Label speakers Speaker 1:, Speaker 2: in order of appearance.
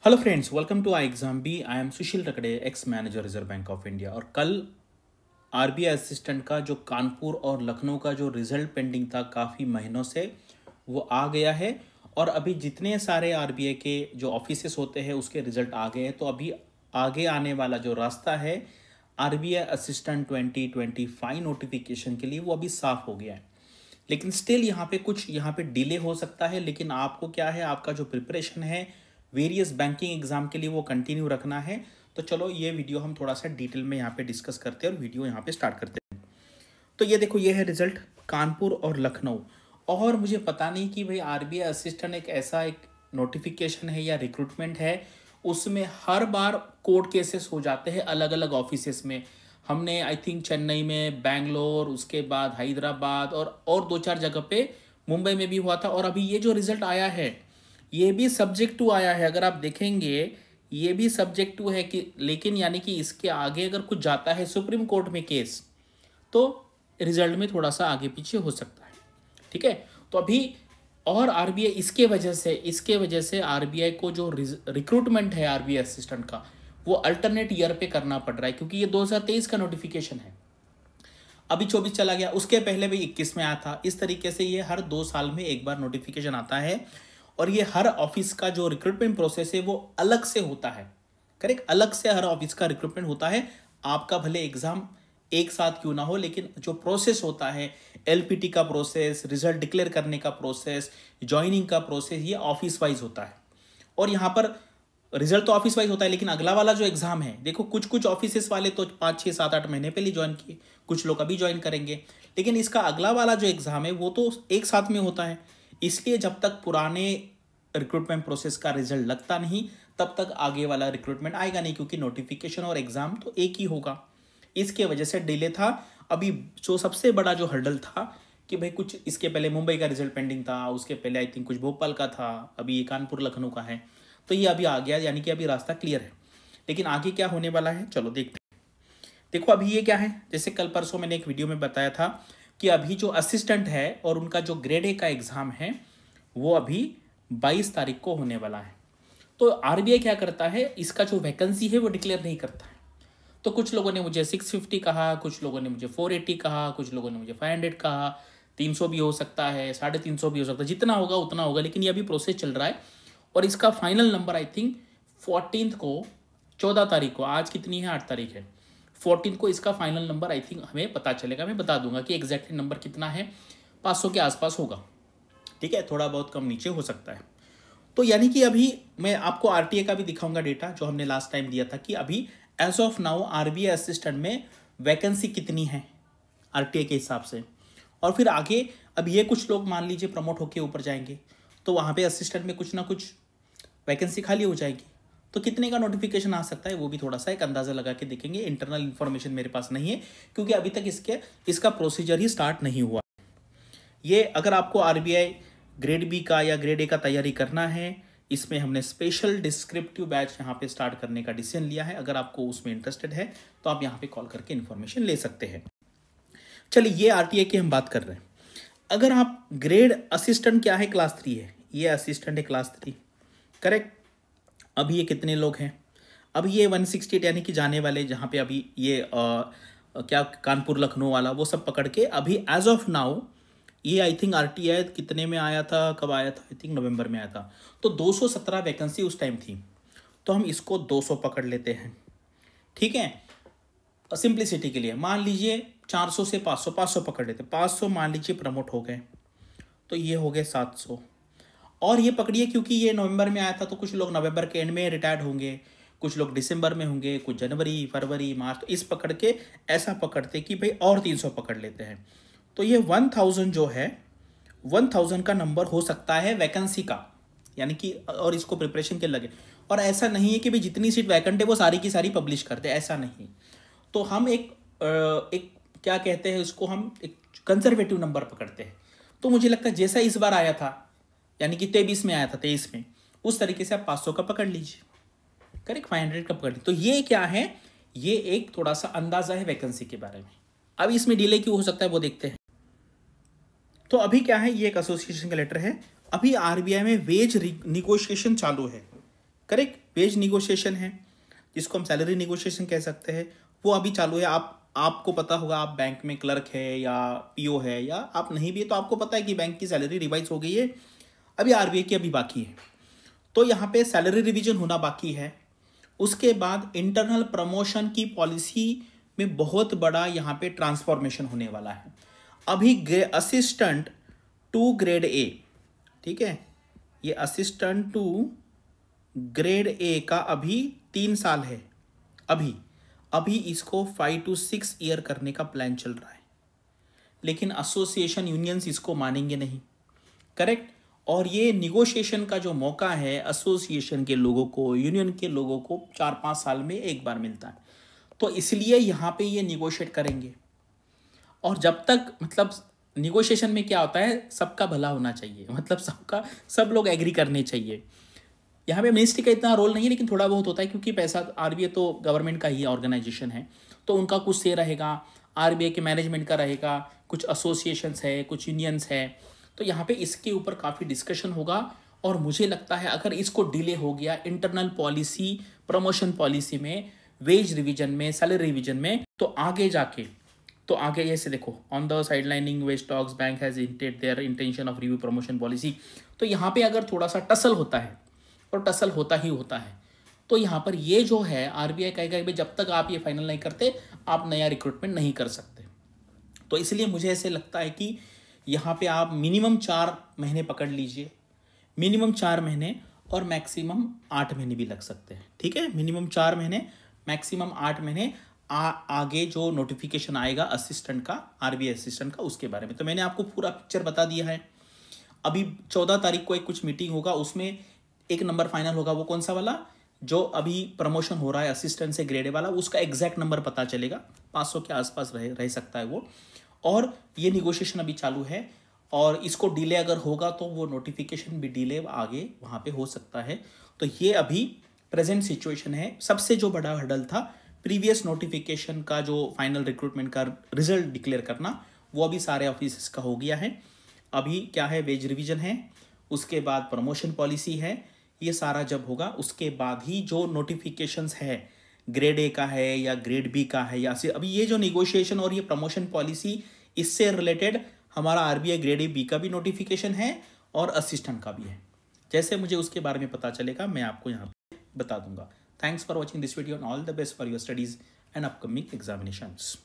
Speaker 1: Hello friends, welcome to I exam B. I am Sushil Rakde, ex manager Reserve Bank of India. और कल RBI assistant का जो कानपुर और लखनऊ का जो रिजल्ट पेंडिंग था काफ़ी महीनों से, वो आ गया है। और अभी जितने सारे आरबीआई के जो ऑफिसेस होते हैं उसके रिजल्ट आ गए हैं। तो अभी आगे आने वाला जो रास्ता है आरबीआई असिस्टेंट 2025 नोटिफिकेशन के लिए, वो अभी साफ हो गया है। लेकिन स्टिल यहाँ पे डिले हो सकता है। लेकिन आपको क्या है, आपका जो प्रिपरेशन है वेरियस बैंकिंग एग्जाम के लिए वो कंटिन्यू रखना है। तो चलो ये वीडियो हम थोड़ा सा डिटेल में यहाँ पे डिस्कस करते हैं और वीडियो यहाँ पे स्टार्ट करते हैं। तो ये देखो, ये है रिजल्ट कानपुर और लखनऊ। और मुझे पता नहीं कि भाई आरबीआई असिस्टेंट एक नोटिफिकेशन है या रिक्रूटमेंट है, उसमें हर बार कोर्ट केसेस हो जाते हैं अलग अलग ऑफिसेस में। हमने आई थिंक चेन्नई में, बैंगलोर, उसके बाद हैदराबाद और दो चार जगह पे, मुंबई में भी हुआ था। और अभी ये जो रिजल्ट आया है ये भी सब्जेक्ट टू आया है। अगर आप देखेंगे ये भी सब्जेक्ट टू है कि, लेकिन यानी कि इसके आगे अगर कुछ जाता है सुप्रीम कोर्ट में केस, तो रिजल्ट में थोड़ा सा आगे पीछे हो सकता है। ठीक है, तो अभी और आरबीआई इसके वजह से आरबीआई को जो रिक्रूटमेंट है आरबीआई असिस्टेंट का, वो अल्टरनेट ईयर पे करना पड़ रहा है, क्योंकि ये 2023 का नोटिफिकेशन है। अभी 24 चला गया, उसके पहले भी 21 में आया था। इस तरीके से ये हर 2 साल में एक बार नोटिफिकेशन आता है। और ये हर ऑफिस का जो रिक्रूटमेंट प्रोसेस है वो अलग से होता है। करेक्ट, अलग से हर ऑफिस का रिक्रूटमेंट होता है। आपका भले एग्जाम एक साथ क्यों ना हो, लेकिन जो प्रोसेस होता है, एलपीटी का प्रोसेस, रिजल्ट डिक्लेयर करने का प्रोसेस, ज्वाइनिंग का प्रोसेस, ये ऑफिस वाइज होता है। और यहाँ पर रिजल्ट तो ऑफिस वाइज होता है, लेकिन अगला वाला जो एग्जाम है, देखो कुछ ऑफिस वाले तो 5 6 7 8 महीने पहले ज्वाइन किए, कुछ लोग अभी ज्वाइन करेंगे। लेकिन इसका अगला वाला जो एग्जाम है वो तो एक साथ में होता है। इसलिए जब तक पुराने रिक्रूटमेंट प्रोसेस का रिजल्ट लगता नहीं, तब तक आगे वाला रिक्रूटमेंट आएगा नहीं, क्योंकि नोटिफिकेशन और एग्जाम तो एक ही होगा। इसके वजह से डिले था। अभी जो सबसे बड़ा जो हर्डल था कि भाई कुछ इसके पहले मुंबई का रिजल्ट पेंडिंग था, उसके पहले आई थिंक कुछ भोपाल का था, अभी ये कानपुर लखनऊ का है। तो ये अभी आ गया, यानी कि अभी रास्ता क्लियर है। लेकिन आगे क्या होने वाला है, चलो देखते हैं। देखो अभी ये क्या है, जैसे कल परसों मैंने एक वीडियो में बताया था कि अभी जो असिस्टेंट है और उनका जो ग्रेड ए का एग्जाम है वो अभी 22 तारीख को होने वाला है। तो आरबीआई क्या करता है, इसका जो वैकेंसी है वो डिक्लेयर नहीं करता है। तो कुछ लोगों ने मुझे 650 कहा, कुछ लोगों ने मुझे 480 कहा, कुछ लोगों ने मुझे 500 कहा, 300 भी हो सकता है, 350 भी हो सकता है, जितना होगा उतना होगा। लेकिन ये अभी प्रोसेस चल रहा है। और इसका फाइनल नंबर आई थिंक 14 को, 14 तारीख को, आज कितनी है, 8 तारीख है, 14 को इसका फाइनल नंबर आई थिंक हमें पता चलेगा। मैं बता दूंगा कि एग्जैक्टली नंबर कितना है, 500 के आसपास होगा। ठीक है, थोड़ा बहुत कम नीचे हो सकता है। तो यानी कि अभी मैं आपको आरटीए का भी दिखाऊंगा डेटा, जो हमने लास्ट टाइम दिया था कि अभी as of now RBI assistant में वैकेंसी कितनी है आरटीए के हिसाब से। और फिर आगे अब ये कुछ लोग मान लीजिए प्रमोट होके ऊपर जाएंगे, तो वहाँ पे असिस्टेंट में कुछ ना कुछ वैकेंसी खाली हो जाएगी। तो कितने का नोटिफिकेशन आ सकता है वो भी थोड़ा सा एक अंदाज़ा लगा के देखेंगे। इंटरनल इन्फॉर्मेशन मेरे पास नहीं है, क्योंकि अभी तक इसका प्रोसीजर ही स्टार्ट नहीं हुआ। ये अगर आपको आरबीआई ग्रेड बी का या ग्रेड ए का तैयारी करना है, इसमें हमने स्पेशल डिस्क्रिप्टिव बैच यहाँ पे स्टार्ट करने का डिसीजन लिया है। अगर आपको उसमें इंटरेस्टेड है तो आप यहाँ पे कॉल करके इन्फॉर्मेशन ले सकते हैं। चलिए, ये आरटीए की हम बात कर रहे हैं। अगर आप ग्रेड असिस्टेंट क्या है, क्लास 3 है, ये असिस्टेंट है क्लास 3, करेक्ट। अभी ये कितने लोग हैं, अभी ये 168 यानी कि जाने वाले, जहाँ पे अभी ये क्या कानपुर लखनऊ वाला वो सब पकड़ के अभी एज ऑफ नाउ ये आई थिंक आरटीआई कितने में आया था, कब आया था, आई थिंक नवंबर में आया था। तो 217 वैकेंसी उस टाइम थी। तो हम इसको 200 पकड़ लेते हैं। ठीक है, सिंप्लिसिटी के लिए मान लीजिए 400 से 500, 500 पकड़ लेते, 500 मान लीजिए प्रमोट हो गए, तो ये हो गए 700। और ये पकड़िए, क्योंकि ये नवंबर में आया था तो कुछ लोग नवंबर के एंड में रिटायर्ड होंगे, कुछ लोग दिसंबर में होंगे, कुछ जनवरी, फरवरी, मार्च। तो इस पकड़ के ऐसा पकड़ते कि भाई और 300 पकड़ लेते हैं। तो ये 1000 जो है, 1000 का नंबर हो सकता है वैकेंसी का, यानी कि, और इसको प्रिपरेशन के लगे। और ऐसा नहीं है कि भाई जितनी सीट वैकेंट है वो सारी की सारी पब्लिश करते, ऐसा नहीं। तो हम एक क्या कहते हैं इसको, हम एक कंजर्वेटिव नंबर पकड़ते हैं। तो मुझे लगता है जैसा इस बार आया था, यानी कि 23 में आया था, 23 में, उस तरीके से आप 500 का पकड़ लीजिए, करेक्ट, 500 का पकड़ लीजिए। तो ये क्या है, ये एक थोड़ा सा अंदाजा है वैकेंसी के बारे में। अब इसमें डिले क्यों हो सकता है वो देखते हैं। तो अभी क्या है, ये एक एसोसिएशन का लेटर है। अभी आरबीआई में वेज निगोशिएशन चालू है, करेक्ट। वेज निगोशिएशन है जिसको हम सैलरी निगोशिएशन कह सकते हैं, वो अभी चालू है। आपको पता होगा, आप बैंक में क्लर्क है या पीओ है या आप नहीं भी है तो आपको पता है कि बैंक की सैलरी रिवाइज हो गई है। अभी आरबीआई की अभी बाकी है, तो यहाँ पे सैलरी रिवीजन होना बाकी है। उसके बाद इंटरनल प्रमोशन की पॉलिसी में बहुत बड़ा यहाँ पे ट्रांसफॉर्मेशन होने वाला है। अभी असिस्टेंट टू ग्रेड ए, ठीक है, ये असिस्टेंट टू ग्रेड ए का अभी 3 साल है। अभी इसको 5 to 6 ईयर करने का प्लान चल रहा है, लेकिन एसोसिएशन यूनियंस इसको मानेंगे नहीं, करेक्ट। और ये निगोशिएशन का जो मौका है एसोसिएशन के लोगों को, यूनियन के लोगों को 4-5 साल में एक बार मिलता है, तो इसलिए यहाँ पे ये निगोशिएट करेंगे। और जब तक मतलब निगोशिएशन में क्या होता है, सबका भला होना चाहिए, मतलब सब लोग एग्री करने चाहिए। यहाँ पे मिनिस्ट्री का इतना रोल नहीं है, लेकिन थोड़ा बहुत होता है क्योंकि पैसा आरबीआई तो गवर्नमेंट का ही ऑर्गेनाइजेशन है, तो उनका कुछ से रहेगा, आरबीआई के मैनेजमेंट का रहेगा, कुछ एसोसिएशंस है, कुछ यूनियंस है, तो यहाँ पे इसके ऊपर काफ़ी डिस्कशन होगा। और मुझे लगता है अगर इसको डिले हो गया इंटरनल पॉलिसी, प्रमोशन पॉलिसी में, वेज रिवीजन में, सैलरी रिवीजन में, तो आगे जैसे देखो, on the sidelining wage talks bank has intended their intention of review promotion policy, तो यहाँ पे अगर थोड़ा सा टसल होता है, और टसल होता ही होता है, तो यहाँ पर ये जो है आरबीआई कहेगा कि जब तक आप ये फाइनल नहीं करते आप नया रिक्रूटमेंट नहीं कर सकते। तो इसलिए मुझे ऐसे लगता है कि यहाँ पे आप मिनिमम 4 महीने पकड़ लीजिए, मिनिमम 4 महीने और मैक्सिमम 8 महीने भी लग सकते हैं, ठीक है। मिनिमम 4 महीने, मैक्सिमम 8 महीने। आगे जो नोटिफिकेशन आएगा असिस्टेंट का, आरबीआई असिस्टेंट का, उसके बारे में तो मैंने आपको पूरा पिक्चर बता दिया है। अभी 14 तारीख को एक कुछ मीटिंग होगा, उसमें एक नंबर फाइनल होगा। वो कौन सा वाला, जो अभी प्रमोशन हो रहा है असिस्टेंट से ग्रेड ए वाला, उसका एग्जैक्ट नंबर पता चलेगा, 500 के आसपास रह सकता है वो। और ये निगोशिएशन अभी चालू है, और इसको डिले अगर होगा तो वो नोटिफिकेशन भी डिले आगे वहाँ पे हो सकता है। तो ये अभी प्रेजेंट सिचुएशन है। सबसे जो बड़ा हर्डल था प्रीवियस नोटिफिकेशन का, जो फाइनल रिक्रूटमेंट का रिजल्ट डिक्लेयर करना, वो अभी सारे ऑफिस का हो गया है। अभी क्या है, वेज रिवीजन है, उसके बाद प्रमोशन पॉलिसी है, ये सारा जब होगा उसके बाद ही जो नोटिफिकेशंस है, ग्रेड ए का है या ग्रेड बी का है, या फिर अभी ये जो निगोशिएशन और ये प्रमोशन पॉलिसी, इससे रिलेटेड हमारा आरबीआई ग्रेड ए बी का भी नोटिफिकेशन है और असिस्टेंट का भी है। जैसे मुझे उसके बारे में पता चलेगा मैं आपको यहाँ पे बता दूंगा। Thanks for watching this video and all the best for your studies and upcoming examinations.